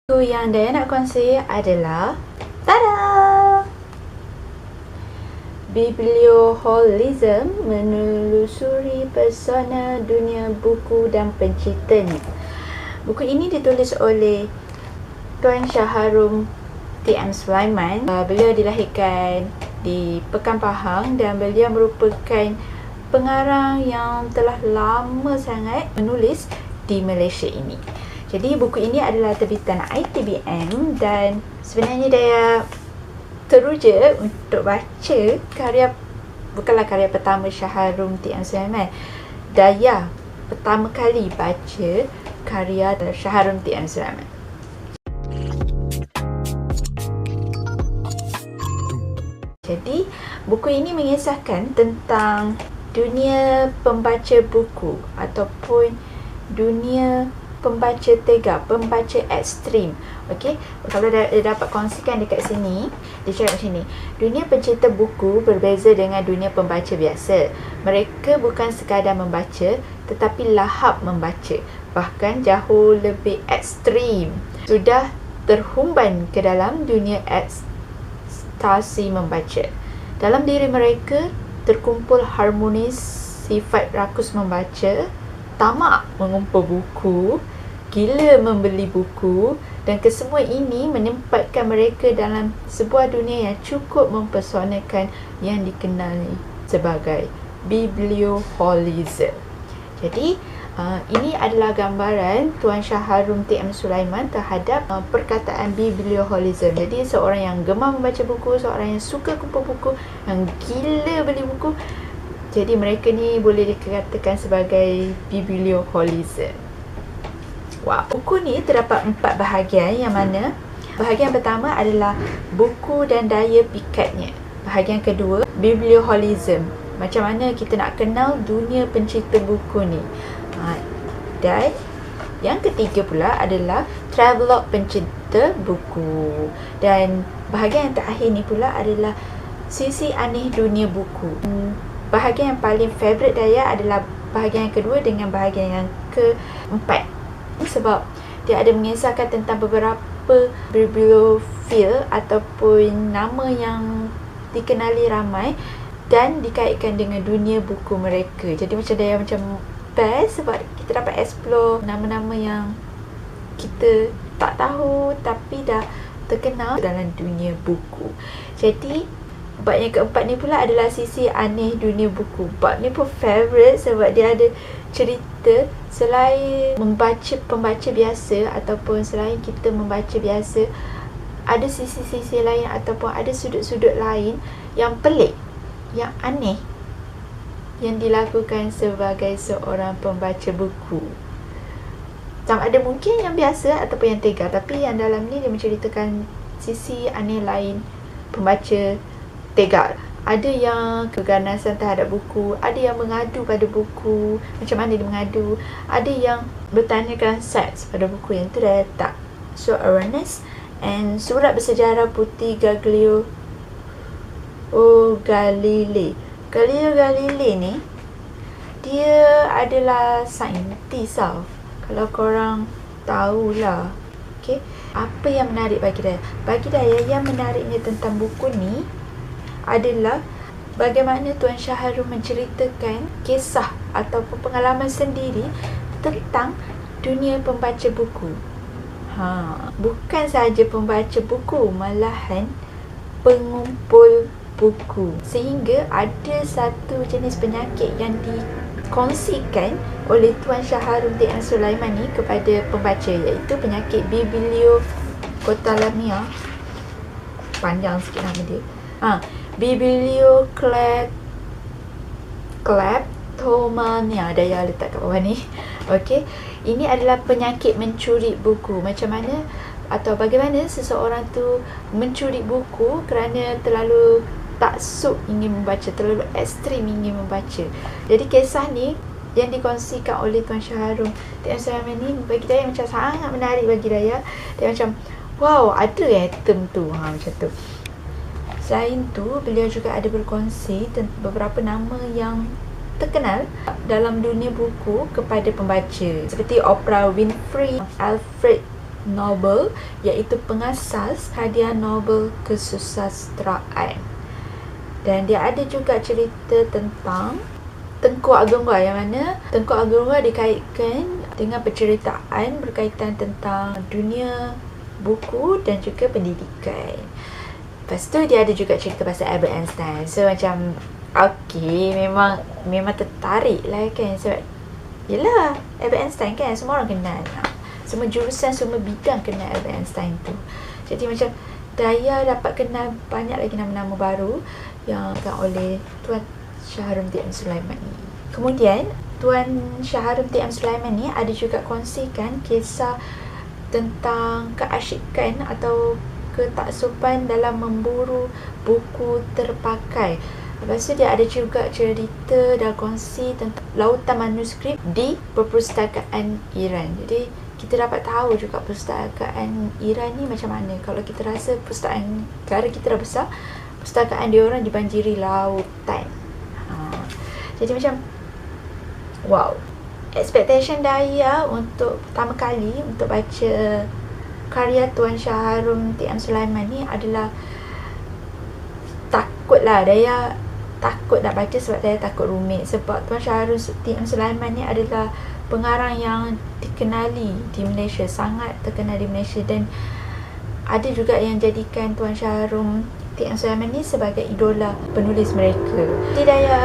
Buku yang Daya nak kongsi adalah tada! Biblioholism menelusuri pesona dunia buku dan penciptanya. Buku ini ditulis oleh Tuan Shahrum T.M. Sulaiman. Beliau dilahirkan di Pekan Pahang dan beliau merupakan pengarang yang telah lama sangat menulis di Malaysia ini. Jadi buku ini adalah terbitan ITBM dan sebenarnya Daya teruja untuk baca bukanlah karya pertama Shahrum T.M. Sulaiman. Daya pertama kali baca karya Shahrum T.M. Sulaiman. Jadi buku ini mengisahkan tentang dunia pembaca buku ataupun dunia pembaca tega, pembaca ekstrim. Okey, kalau dia dapat kongsikan dekat sini, dia cakap macam ni. Dunia pencipta buku berbeza dengan dunia pembaca biasa. Mereka bukan sekadar membaca, tetapi lahap membaca. Bahkan jauh lebih ekstrim. Sudah terhumban ke dalam dunia ekstasi membaca. Dalam diri mereka terkumpul harmonis sifat rakus membaca, tamak mengumpul buku, gila membeli buku, dan kesemua ini menempatkan mereka dalam sebuah dunia yang cukup mempesonakan yang dikenali sebagai biblioholism. Jadi ini adalah gambaran Tuan Shahrum T.M. Sulaiman terhadap perkataan biblioholism. Jadi seorang yang gemar membaca buku, seorang yang suka kumpul buku, yang gila beli buku. Jadi mereka ni boleh dikatakan sebagai biblioholism. Wow. Buku ni terdapat 4 bahagian, yang mana bahagian pertama adalah buku dan daya pikatnya. Bahagian kedua, biblioholism. Macam mana kita nak kenal dunia pencipta buku ni. Dan yang ketiga pula adalah travelog pencipta buku. Dan bahagian yang terakhir ni pula adalah sisi aneh dunia buku. Bahagian yang paling favourite Daya adalah bahagian yang kedua dengan bahagian yang keempat. Sebab dia ada mengisahkan tentang beberapa bibliofil ataupun nama yang dikenali ramai dan dikaitkan dengan dunia buku mereka. Jadi macam Daya macam best sebab kita dapat explore nama-nama yang kita tak tahu tapi dah terkenal dalam dunia buku. Jadi bab yang keempat ni pula adalah sisi aneh dunia buku. Bab ni pun favourite sebab dia ada cerita selain pembaca biasa ataupun selain kita membaca biasa, ada sisi-sisi lain ataupun ada sudut-sudut lain yang pelik, yang aneh yang dilakukan sebagai seorang pembaca buku. Sama ada mungkin yang biasa ataupun yang tega, tapi yang dalam ni dia menceritakan sisi aneh lain pembaca tega. Ada yang keganasan terhadap buku, ada yang mengadu pada buku, macam mana dia mengadu, ada yang bertanyakan seks pada buku yang tu dah letak. So awareness. And surat bersejarah putih Galileo Galilei ni, dia adalah saintis tau, kalau korang tahulah. Okay, apa yang menarik bagi Daya? Bagi Daya, yang menariknya tentang buku ni adalah bagaimana Tuan Shahrum menceritakan kisah ataupun pengalaman sendiri tentang dunia pembaca buku. Bukan sahaja pembaca buku, malahan pengumpul buku. Sehingga ada satu jenis penyakit yang dikongsikan oleh Tuan Shahrum T.M. Sulaiman ni kepada pembaca, iaitu penyakit bibliokotalamia. Panjang sikit nama dia. Bibliokleptomania. Daya letak kat bawah ni. Okey, ini adalah penyakit mencuri buku. Macam mana atau bagaimana seseorang tu mencuri buku kerana terlalu taksub ingin membaca, terlalu ekstrim ingin membaca. Jadi kisah ni yang dikongsikan oleh Tuan Shahrum T.M. Sulaiman ni bagi Daya macam sangat menarik bagi Daya. Dia macam wow, ada term tu. Macam tu. Selain tu, beliau juga ada berkongsi beberapa nama yang terkenal dalam dunia buku kepada pembaca, seperti Oprah Winfrey, Alfred Nobel, iaitu pengasas hadiah Nobel kesusasteraan. Dan dia ada juga cerita tentang Tengku Ageng Wah, yang mana Tengku Ageng Wah dikaitkan dengan penceritaan berkaitan tentang dunia buku dan juga pendidikan. Lepas tu dia ada juga cerita pasal Albert Einstein. So macam memang tertarik lah kan, sebab yelah Albert Einstein kan semua orang kenal, semua jurusan, semua bidang kenal Albert Einstein tu. Jadi macam Daya dapat kenal banyak lagi nama-nama baru yang akan oleh Tuan Shah Harum T.M. Sulaiman ni. Kemudian Tuan Shah Harum T.M. Sulaiman ni ada juga kongsikan kisah tentang keasyikan atau ketaksuban dalam memburu buku terpakai. Lepas tu dia ada juga cerita dan kongsi tentang lautan manuskrip di perpustakaan Iran. Jadi kita dapat tahu juga perpustakaan Iran ni macam mana. Kalau kita rasa perpustakaan negara kita dah besar, perpustakaan dia orang dibanjiri lautan. Jadi macam wow. Expectation Daya untuk pertama kali untuk baca karya Tuan Shah Harum T.M. Sulaiman ni adalah takutlah. Daya takut nak baca sebab Daya takut rumit. Sebab Tuan Shah Harum T.M. Sulaiman ni adalah pengarang yang dikenali di Malaysia, sangat terkenal di Malaysia, dan ada juga yang jadikan Tuan Shah Harum T.M. Sulaiman ni sebagai idola penulis mereka. Jadi Daya,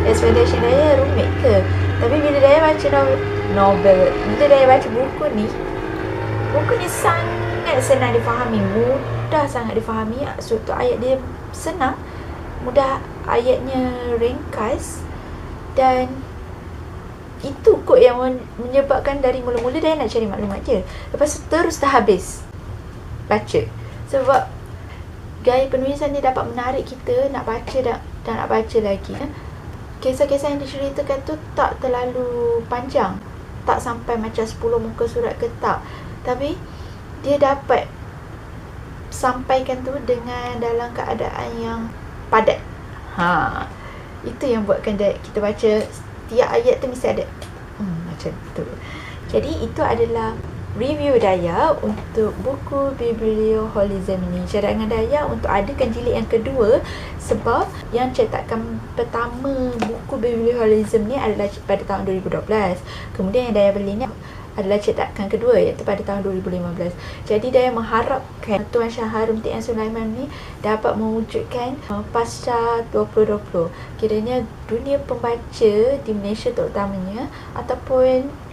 expectation Daya rumit ke? Tapi bila Daya baca novel, bila Daya baca buku ni sangat senang difahami, mudah sangat difahami. Struktur ayat dia senang, mudah, ayatnya ringkas, dan itu kot yang menyebabkan dari mula-mula Daya nak cari maklumat je. Lepas tu terus dah habis baca. Sebab gaya penulisan dia dapat menarik kita nak baca dan nak baca lagi. Kisah-kisah yang diceritakan tu tak terlalu panjang, tak sampai macam 10 muka surat ke tak. Tapi dia dapat sampaikan tu dengan dalam keadaan yang padat. Itu yang buatkan kita baca tiap ayat tu mesti ada macam tu. Jadi itu adalah review Daya untuk buku Biblioholism ini. Cadangan Daya untuk adakan jilid yang kedua, sebab yang cetakan pertama buku Biblioholism ni adalah pada tahun 2012. Kemudian yang Daya beli ni adalah cetakan kedua, iaitu pada tahun 2015. Jadi Daya mengharapkan Tuan Shah Harum T.M. Sulaiman ni dapat mewujudkan pasca 2020. Kiranya dunia pembaca di Malaysia terutamanya, ataupun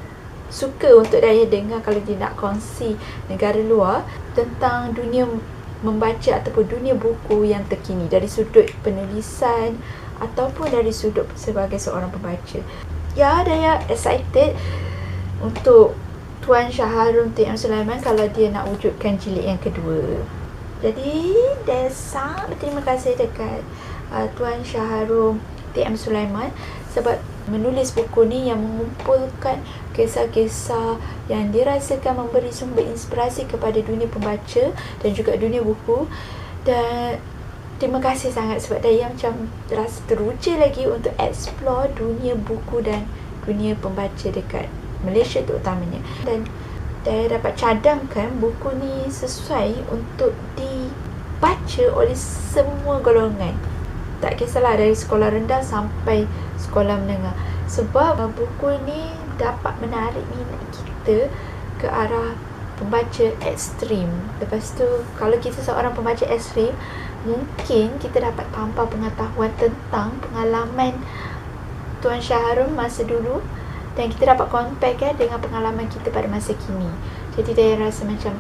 suka untuk Daya dengar kalau dia nak kongsi negara luar tentang dunia membaca ataupun dunia buku yang terkini dari sudut penulisan ataupun dari sudut sebagai seorang pembaca. Ya, Daya excited untuk Tuan Shah Harum T.M. Sulaiman kalau dia nak wujudkan jilid yang kedua. Jadi Daya sangat berterima kasih dekat Tuan Shah Harum T.M. Sulaiman sebab menulis buku ni yang mengumpulkan kisah-kisah yang dirasakan memberi sumber inspirasi kepada dunia pembaca dan juga dunia buku. Dan terima kasih sangat sebab Daya macam rasa teruja lagi untuk explore dunia buku dan dunia pembaca dekat Malaysia terutamanya. Dan Daya dapat cadangkan buku ni sesuai untuk dibaca oleh semua golongan. Tak kisahlah dari sekolah rendah sampai sekolah menengah. Sebab buku ni dapat menarik minat kita ke arah pembaca ekstrim. Lepas tu, kalau kita seorang pembaca ekstrim, mungkin kita dapat tampal pengetahuan tentang pengalaman Tuan Shah Harum masa dulu, dan kita dapat compare dengan pengalaman kita pada masa kini. Jadi Daya rasa macam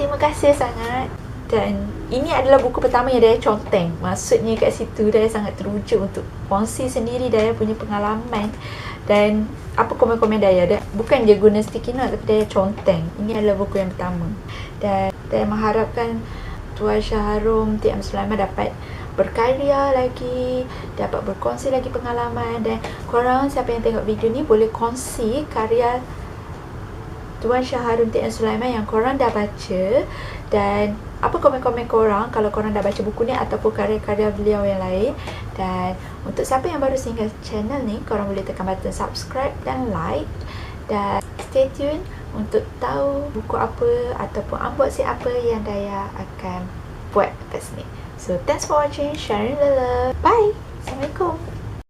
terima kasih sangat. Dan ini adalah buku pertama yang Daya conteng. Maksudnya kat situ Daya sangat teruja untuk kongsi sendiri Daya punya pengalaman dan apa komen-komen Daya. Bukan je guna sticky note, tapi Daya conteng. Ini adalah buku yang pertama. Dan Daya mengharapkan Tuan Shah Harum T.M. Sulaiman dapat berkarya lagi, dapat berkongsi lagi pengalaman. Dan korang siapa yang tengok video ni boleh kongsi karya Tuan Shah Harum T.M. Sulaiman yang korang dah baca, dan apa komen-komen korang kalau korang dah baca buku ni ataupun karya-karya beliau yang lain. Dan untuk siapa yang baru singgah channel ni, korang boleh tekan button subscribe dan like, dan stay tune untuk tahu buku apa ataupun unboxing apa yang Daya akan buat lepas ni. So thanks for watching, sharing the love. Bye. Assalamualaikum.